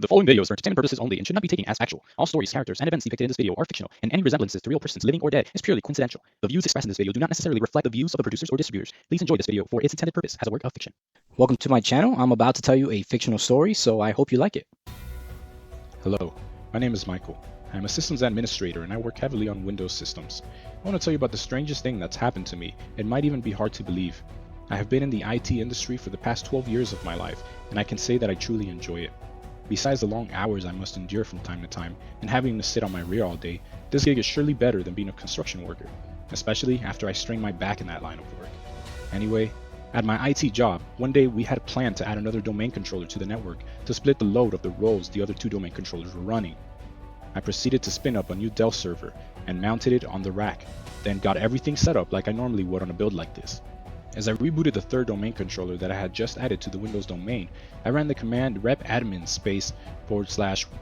The following video is for entertainment purposes only and should not be taken as factual. All stories, characters, and events depicted in this video are fictional, and any resemblances to real persons, living or dead, is purely coincidental. The views expressed in this video do not necessarily reflect the views of the producers or distributors. Please enjoy this video for its intended purpose as a work of fiction. Welcome to my channel. I'm about to tell you a fictional story, so I hope you like it. Hello, my name is Michael. I'm a systems administrator and I work heavily on Windows systems. I want to tell you about the strangest thing that's happened to me. It might even be hard to believe. I have been in the IT industry for the past 12 years of my life, and I can say that I truly enjoy it. Besides the long hours I must endure from time to time and having to sit on my rear all day, this gig is surely better than being a construction worker, especially after I strained my back in that line of work. Anyway, at my IT job, one day we had planned to add another domain controller to the network to split the load of the roles the other two domain controllers were running. I proceeded to spin up a new Dell server and mounted it on the rack, then got everything set up like I normally would on a build like this. As I rebooted the third domain controller that I had just added to the Windows domain, I ran the command repadmin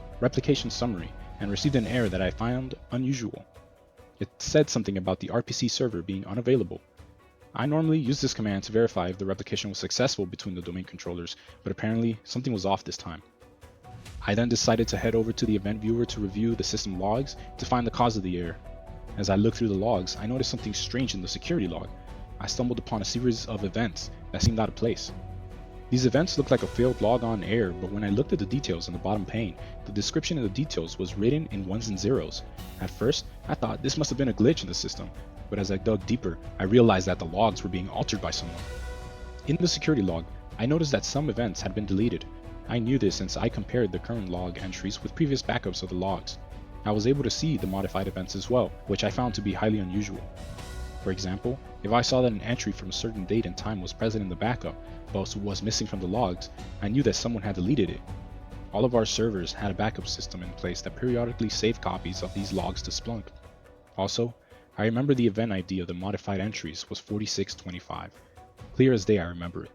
/ replication summary and received an error that I found unusual. It said something about the RPC server being unavailable. I normally use this command to verify if the replication was successful between the domain controllers, but apparently something was off this time. I then decided to head over to the event viewer to review the system logs to find the cause of the error. As I looked through the logs, I noticed something strange in the security log. I stumbled upon a series of events that seemed out of place. These events looked like a failed logon error, but when I looked at the details on the bottom pane, the description of the details was written in ones and zeros. At first, I thought this must have been a glitch in the system, but as I dug deeper, I realized that the logs were being altered by someone. In the security log, I noticed that some events had been deleted. I knew this since I compared the current log entries with previous backups of the logs. I was able to see the modified events as well, which I found to be highly unusual. For example, if I saw that an entry from a certain date and time was present in the backup, but was missing from the logs, I knew that someone had deleted it. All of our servers had a backup system in place that periodically saved copies of these logs to Splunk. Also, I remember the event ID of the modified entries was 4625. Clear as day I remember it.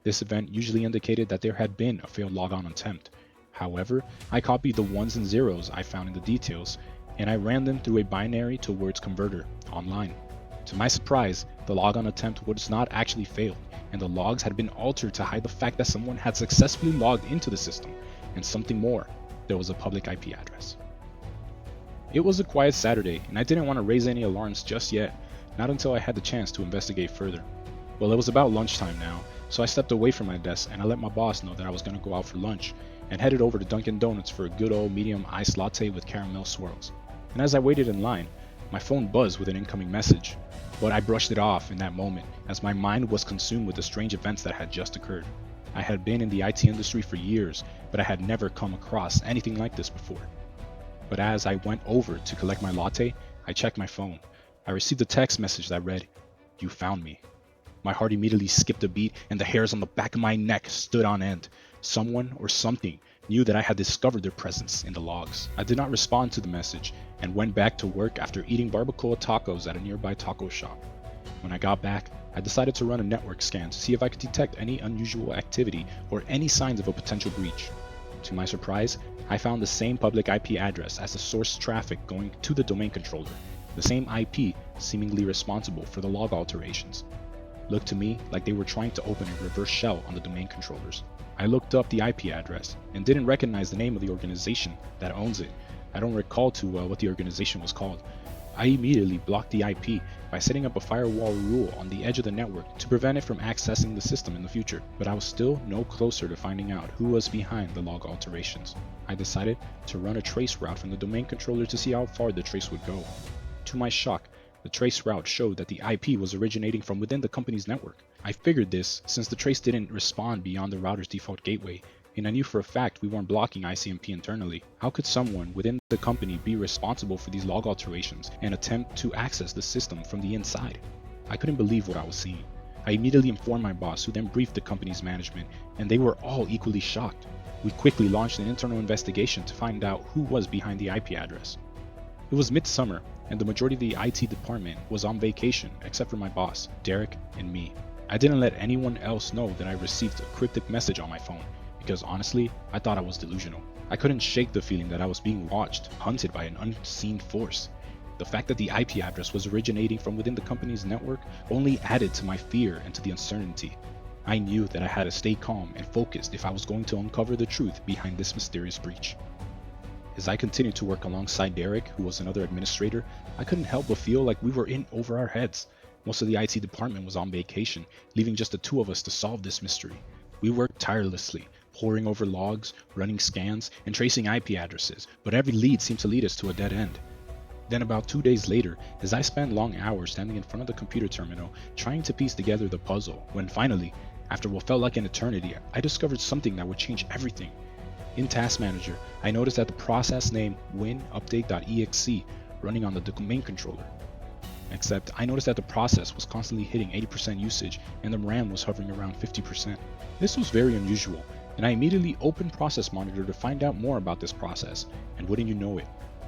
This event usually indicated that there had been a failed logon attempt. However, I copied the ones and zeros I found in the details, and I ran them through a binary to words converter online. To my surprise, the logon attempt was not actually failed, and the logs had been altered to hide the fact that someone had successfully logged into the system, and something more, there was a public IP address. It was a quiet Saturday, and I didn't want to raise any alarms just yet, not until I had the chance to investigate further. Well, it was about lunchtime now, so I stepped away from my desk and I let my boss know that I was going to go out for lunch, and headed over to Dunkin' Donuts for a good old medium iced latte with caramel swirls. And as I waited in line, my phone buzzed with an incoming message, but I brushed it off in that moment as my mind was consumed with the strange events that had just occurred. I had been in the IT industry for years, but I had never come across anything like this before. But as I went over to collect my latte, I checked my phone. I received a text message that read, "You found me." My heart immediately skipped a beat and the hairs on the back of my neck stood on end. Someone or something knew that I had discovered their presence in the logs. I did not respond to the message and went back to work after eating barbacoa tacos at a nearby taco shop. When I got back, I decided to run a network scan to see if I could detect any unusual activity or any signs of a potential breach. To my surprise, I found the same public IP address as the source traffic going to the domain controller, the same IP seemingly responsible for the log alterations. Looked to me like they were trying to open a reverse shell on the domain controllers. I looked up the IP address and didn't recognize the name of the organization that owns it. I don't recall too well what the organization was called. I immediately blocked the IP by setting up a firewall rule on the edge of the network to prevent it from accessing the system in the future, but I was still no closer to finding out who was behind the log alterations. I decided to run a trace route from the domain controller to see how far the trace would go. To my shock, the trace route showed that the IP was originating from within the company's network. I figured this since the trace didn't respond beyond the router's default gateway, and I knew for a fact we weren't blocking ICMP internally. How could someone within the company be responsible for these log alterations and attempt to access the system from the inside? I couldn't believe what I was seeing. I immediately informed my boss, who then briefed the company's management, and they were all equally shocked. We quickly launched an internal investigation to find out who was behind the IP address. It was midsummer, and the majority of the IT department was on vacation except for my boss, Derek, and me. I didn't let anyone else know that I received a cryptic message on my phone, because honestly, I thought I was delusional. I couldn't shake the feeling that I was being watched, hunted by an unseen force. The fact that the IP address was originating from within the company's network only added to my fear and to the uncertainty. I knew that I had to stay calm and focused if I was going to uncover the truth behind this mysterious breach. As I continued to work alongside Derek, who was another administrator, I couldn't help but feel like we were in over our heads. Most of the IT department was on vacation, leaving just the two of us to solve this mystery. We worked tirelessly, poring over logs, running scans, and tracing IP addresses, but every lead seemed to lead us to a dead end. Then about 2 days later, as I spent long hours standing in front of the computer terminal trying to piece together the puzzle, when finally, after what felt like an eternity, I discovered something that would change everything. In Task Manager, I noticed that the process name winupdate.exe running on the domain controller. Except I noticed that the process was constantly hitting 80% usage and the RAM was hovering around 50%. This was very unusual, and I immediately opened Process Monitor to find out more about this process, and wouldn't you know it,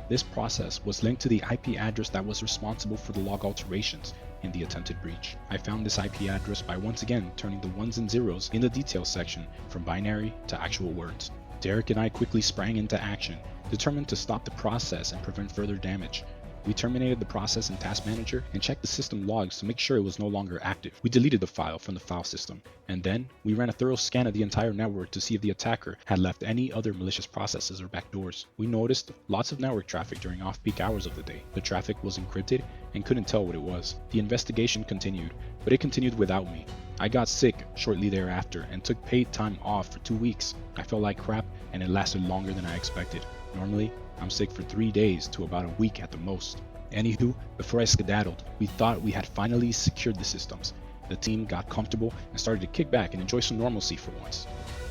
this process was linked to the IP address that was responsible for the log alterations in the attempted breach. I found this IP address by once again turning the ones and zeros in the details section from binary to actual words. Derek and I quickly sprang into action, determined to stop the process and prevent further damage. We terminated the process in Task Manager and checked the system logs to make sure it was no longer active. We deleted the file from the file system, and then we ran a thorough scan of the entire network to see if the attacker had left any other malicious processes or backdoors. We noticed lots of network traffic during off-peak hours of the day. The traffic was encrypted and couldn't tell what it was. The investigation continued, but it continued without me. I got sick shortly thereafter and took paid time off for 2 weeks. I felt like crap and it lasted longer than I expected. Normally, I'm sick for 3 days to about a week at the most. Anywho, before I skedaddled, we thought we had finally secured the systems. The team got comfortable and started to kick back and enjoy some normalcy for once.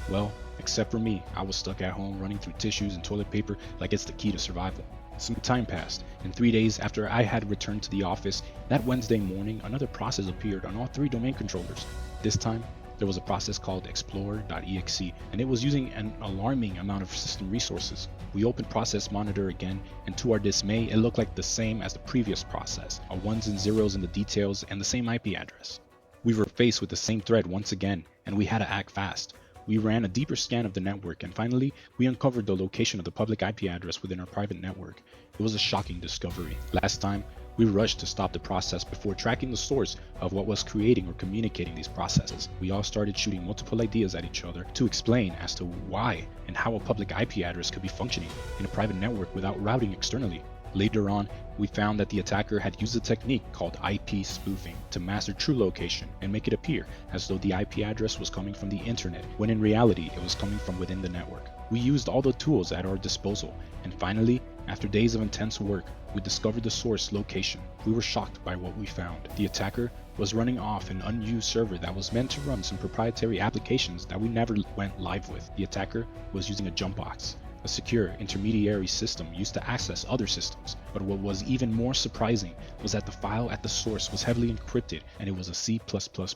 Well, except for me, I was stuck at home running through tissues and toilet paper like it's the key to survival. Some time passed, and 3 days after I had returned to the office, that Wednesday morning another process appeared on all 3 domain controllers. This time, there was a process called explorer.exe, and it was using an alarming amount of system resources. We opened Process Monitor again, and to our dismay, it looked like the same as the previous process, a ones and zeros in the details and the same IP address. We were faced with the same threat once again, and we had to act fast. We ran a deeper scan of the network, and finally, we uncovered the location of the public IP address within our private network. It was a shocking discovery. Last time, we rushed to stop the process before tracking the source of what was creating or communicating these processes. We all started shooting multiple ideas at each other to explain as to why and how a public IP address could be functioning in a private network without routing externally. Later on, we found that the attacker had used a technique called IP spoofing to mask their true location and make it appear as though the IP address was coming from the internet, when in reality it was coming from within the network. We used all the tools at our disposal, and finally, after days of intense work, we discovered the source location. We were shocked by what we found. The attacker was running off an unused server that was meant to run some proprietary applications that we never went live with. The attacker was using a jumpbox, a secure intermediary system used to access other systems. But what was even more surprising was that the file at the source was heavily encrypted, and it was a C++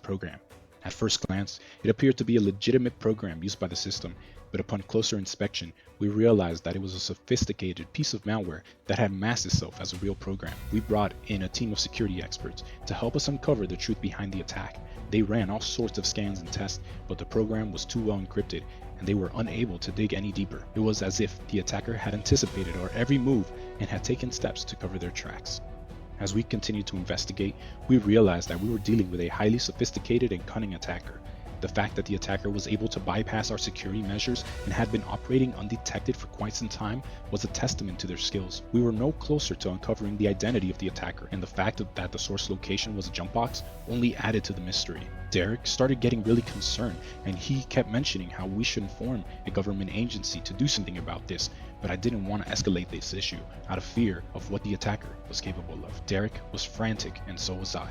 program. At first glance, it appeared to be a legitimate program used by the system, but upon closer inspection, we realized that it was a sophisticated piece of malware that had masked itself as a real program. We brought in a team of security experts to help us uncover the truth behind the attack. They ran all sorts of scans and tests, but the program was too well encrypted, and they were unable to dig any deeper. It was as if the attacker had anticipated our every move and had taken steps to cover their tracks. As we continued to investigate, we realized that we were dealing with a highly sophisticated and cunning attacker. The fact that the attacker was able to bypass our security measures and had been operating undetected for quite some time was a testament to their skills. We were no closer to uncovering the identity of the attacker, and the fact that the source location was a jumpbox only added to the mystery. Derek started getting really concerned, and he kept mentioning how we should inform a government agency to do something about this, but I didn't want to escalate this issue out of fear of what the attacker was capable of. Derek was frantic, and so was I.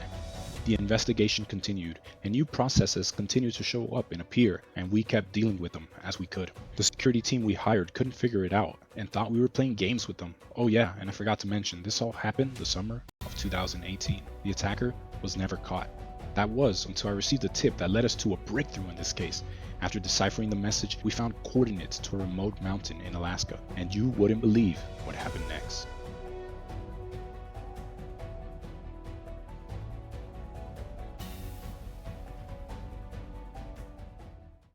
The investigation continued, and new processes continued to show up and appear, and we kept dealing with them as we could. The security team we hired couldn't figure it out and thought we were playing games with them. Oh yeah, and I forgot to mention, this all happened the summer of 2018. The attacker was never caught. That was until I received a tip that led us to a breakthrough in this case. After deciphering the message, we found coordinates to a remote mountain in Alaska, and you wouldn't believe what happened next.